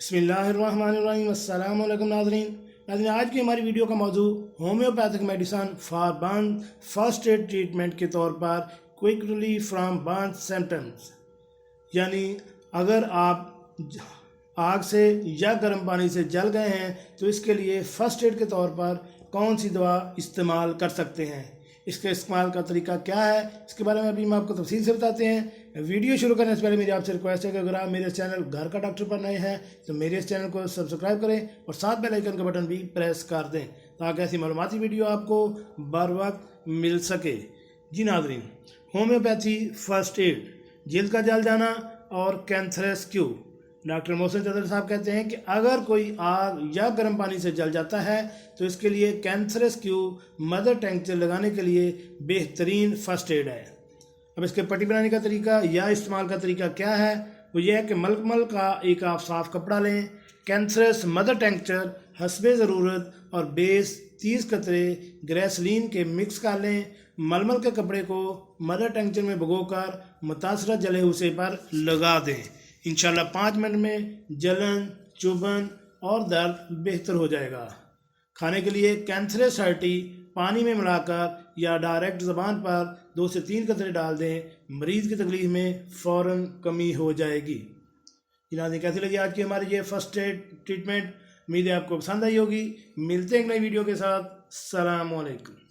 बिस्मिल्लाहिर्रहमानिर्रहीम। अस्सलाम वालेकुम नाज़रीन, आज की हमारी वीडियो का मौजू homeopathic medicine for burn first aid treatment के तौर पर quick relief from burn symptoms, यानी अगर आप आग से या गर्म पानी से जल गए हैं तो इसके लिए फ़र्स्ट एड के तौर पर कौन सी दवा इस्तेमाल कर सकते हैं, इसके इस्तेमाल का तरीका क्या है, इसके बारे में अभी हम आपको तफसील से बताते हैं। वीडियो शुरू करने से पहले मेरी आपसे रिक्वेस्ट है कि अगर आप मेरे चैनल घर का डॉक्टर पर नए हैं तो मेरे इस चैनल को सब्सक्राइब करें और साथ बेल आइकन का बटन भी प्रेस कर दें ताकि ऐसी मालूमाती वीडियो आपको बर वक्त मिल सके। जी नाज़रीन, होम्योपैथी फर्स्ट एड, जल्द का जल जाना और कैंसरस क्यू। डॉक्टर मोहसिन चौधरी साहब कहते हैं कि अगर कोई आग या गर्म पानी से जल जाता है तो इसके लिए कैंसरस क्यू मदर टेंक्चर लगाने के लिए बेहतरीन फर्स्ट एड है। अब इसके पट्टी बनाने का तरीका या इस्तेमाल का तरीका क्या है, वो ये है कि मलमल का एक आप साफ़ कपड़ा लें, कैंसरस मदर टेंक्चर हस्बे ज़रूरत और बेस 30 कतरे ग्रेसलीन के मिक्स कर लें। मलमल के कपड़े को मदर टेंक्चर में भिगोकर मुतासरा जले हुए पर लगा दें। इंशाल्लाह 5 मिनट में जलन, चुभन और दर्द बेहतर हो जाएगा। खाने के लिए कैंसरस हर्टी पानी में मिलाकर या डायरेक्ट ज़बान पर 2 से 3 कतरे डाल दें, मरीज़ की तकलीफ में फ़ौरन कमी हो जाएगी। इलाज कैसी लगी आज की हमारी ये फर्स्ट एड ट्रीटमेंट, उम्मीद है आपको पसंद आई होगी। मिलते हैं एक नई वीडियो के साथ। अस्सलाम वालेकुम।